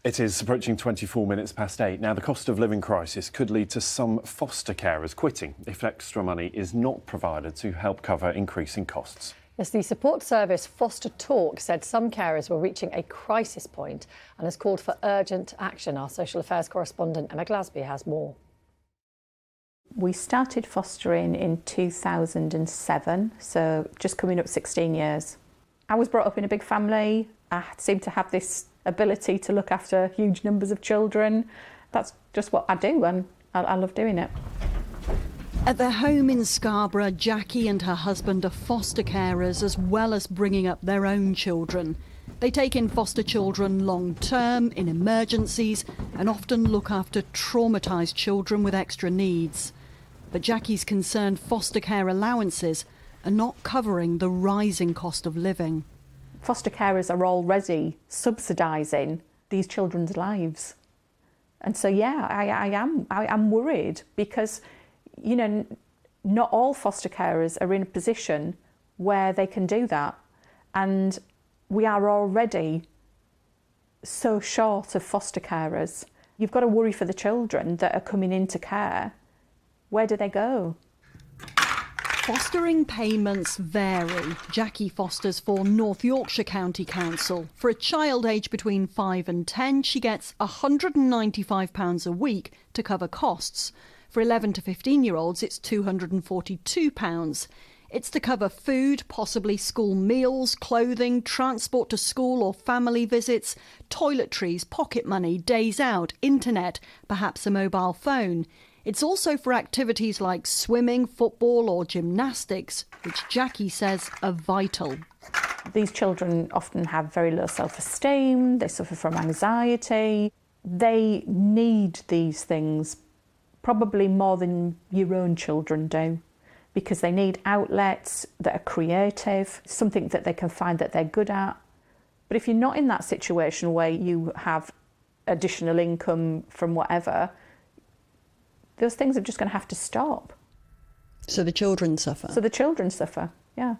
It is approaching 24 minutes past 8. Now, the cost of living crisis could lead to some foster carers quitting if extra money is not provided to help cover increasing costs. Yes, the support service FosterTalk said some carers were reaching a crisis point and has called for urgent action. Our social affairs correspondent Emma Glasby has more. We started fostering in 2007, so just coming up 16 years. I was brought up in a big family. I seem to have this ability to look after huge numbers of children. That's just what I do, and I love doing it. At their home in Scarborough, Jakki and her husband are foster carers as well as bringing up their own children. They take in foster children long term, in emergencies, and often look after traumatised children with extra needs. But Jakki's concerned foster care allowances are not covering the rising cost of living. Foster carers are already subsidising these children's lives. And so, yeah, I am worried because, you know, not all foster carers are in a position where they can do that. And we are already so short of foster carers. You've got to worry for the children that are coming into care. Where do they go? Fostering payments vary. Jakki fosters for North Yorkshire County Council. For a child aged between 5 and 10, she gets £195 a week to cover costs. For 11 to 15-year-olds, it's £242. It's to cover food, possibly school meals, clothing, transport to school or family visits, toiletries, pocket money, days out, internet, perhaps a mobile phone. It's also for activities like swimming, football or gymnastics, which Jakki says are vital. These children often have very low self-esteem, they suffer from anxiety. They need these things probably more than your own children do, because they need outlets that are creative, something that they can find that they're good at. But if you're not in that situation where you have additional income from whatever, those things are just going to have to stop. So the children suffer? So the children suffer, yeah.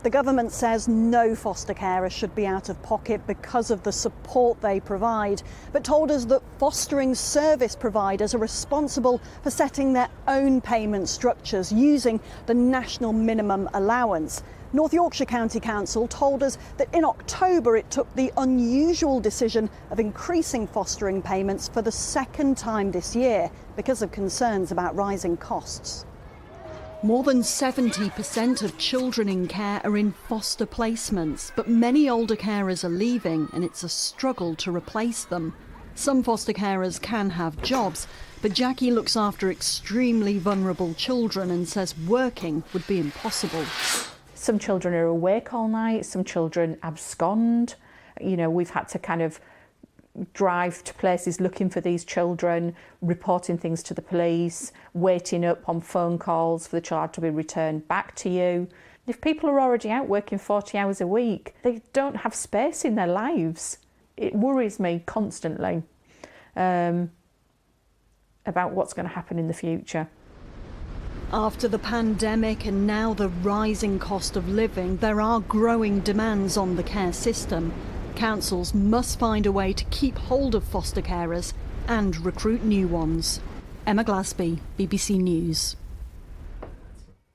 The government says no foster carers should be out of pocket because of the support they provide, but told us that fostering service providers are responsible for setting their own payment structures using the national minimum allowance. North Yorkshire County Council told us that in October it took the unusual decision of increasing fostering payments for the second time this year because of concerns about rising costs. More than 70% of children in care are in foster placements, but many older carers are leaving and it's a struggle to replace them. Some foster carers can have jobs, but Jakki looks after extremely vulnerable children and says working would be impossible. Some children are awake all night, some children abscond. You know, we've had to kind of drive to places looking for these children, reporting things to the police, waiting up on phone calls for the child to be returned back to you. If people are already out working 40 hours a week, they don't have space in their lives. It worries me constantly about what's going to happen in the future. After the pandemic and now the rising cost of living, there are growing demands on the care system. Councils must find a way to keep hold of foster carers and recruit new ones. Emma Glasby, BBC News.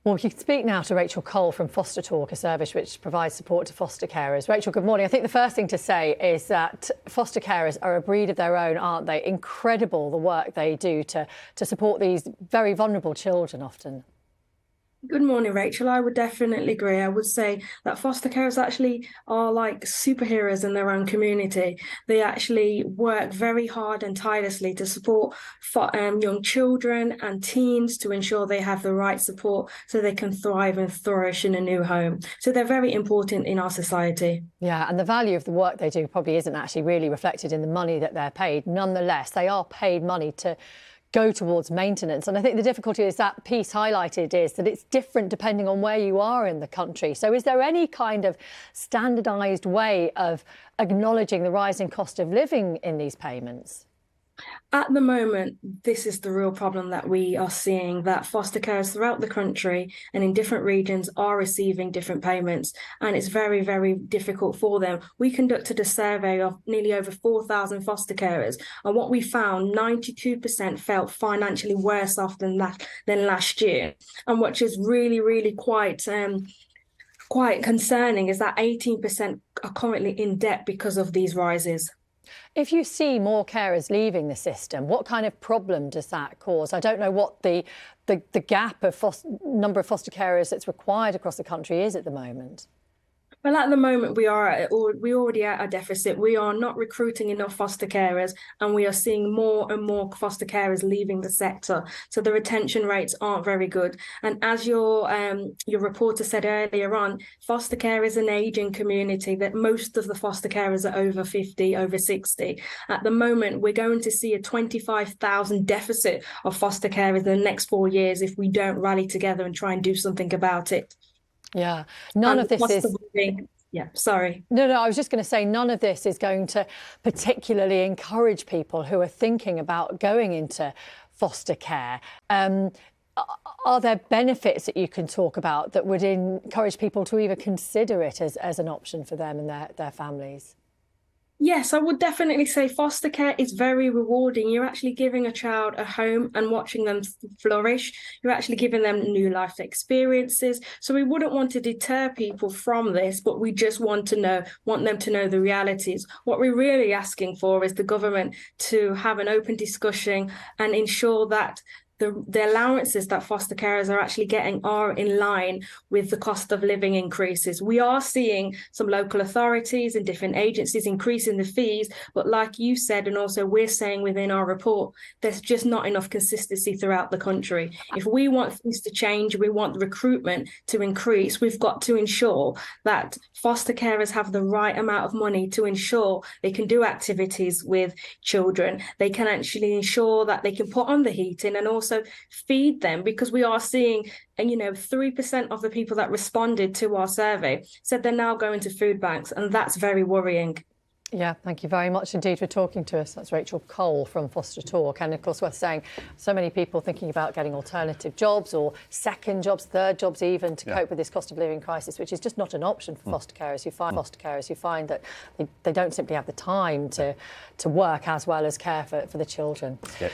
Well, we can speak now to Rachel Cole from FosterTalk, a service which provides support to foster carers. Rachel, good morning. I think the first thing to say is that foster carers are a breed of their own, aren't they? Incredible the work they do to support these very vulnerable children often. Good morning, Rachel. I would definitely agree. I would say that foster carers actually are like superheroes in their own community. They actually work very hard and tirelessly to support young children and teens to ensure they have the right support so they can thrive and flourish in a new home. So they're very important in our society. Yeah, and the value of the work they do probably isn't actually really reflected in the money that they're paid. Nonetheless, they are paid money to go towards maintenance. And I think the difficulty is that piece highlighted is that it's different depending on where you are in the country. So is there any kind of standardised way of acknowledging the rising cost of living in these payments? At the moment, this is the real problem that we are seeing, that foster carers throughout the country and in different regions are receiving different payments, and it's very, very difficult for them. We conducted a survey of nearly over 4,000 foster carers, and what we found, 92% felt financially worse off than last year. And what is really, really quite concerning is that 18% are currently in debt because of these rises. If you see more carers leaving the system, what kind of problem does that cause? I don't know what the gap of number of foster carers that's required across the country is at the moment. Well, at the moment, we already at a deficit. We are not recruiting enough foster carers, and we are seeing more and more foster carers leaving the sector. So the retention rates aren't very good. And as your reporter said earlier on, foster care is an ageing community, that most of the foster carers are over 50, over 60. At the moment, we're going to see a 25,000 deficit of foster carers in the next 4 years if we don't rally together and try and do something about it. Yeah, none of this is... Yeah, sorry. No, I was just going to say none of this is going to particularly encourage people who are thinking about going into foster care. Are there benefits that you can talk about that would encourage people to even consider it as an option for them and their families? Yes, I would definitely say foster care is very rewarding. You're actually giving a child a home and watching them flourish. You're actually giving them new life experiences. So we wouldn't want to deter people from this, but we just want them to know the realities. What we're really asking for is the government to have an open discussion and ensure that the allowances that foster carers are actually getting are in line with the cost of living increases. We are seeing some local authorities and different agencies increasing the fees, but like you said, and also we're saying within our report, there's just not enough consistency throughout the country. If we want things to change, we want recruitment to increase, we've got to ensure that foster carers have the right amount of money to ensure they can do activities with children. They can actually ensure that they can put on the heating and also feed them, because we are seeing, and 3% of the people that responded to our survey said they're now going to food banks, and that's very worrying. Yeah, thank you very much indeed for talking to us. That's Rachel Cole from FosterTalk. And of course, worth saying, so many people thinking about getting alternative jobs or second jobs, third jobs even, to cope with this cost of living crisis, which is just not an option for foster carers who find that they don't simply have the time to work as well as care for the children. Yeah.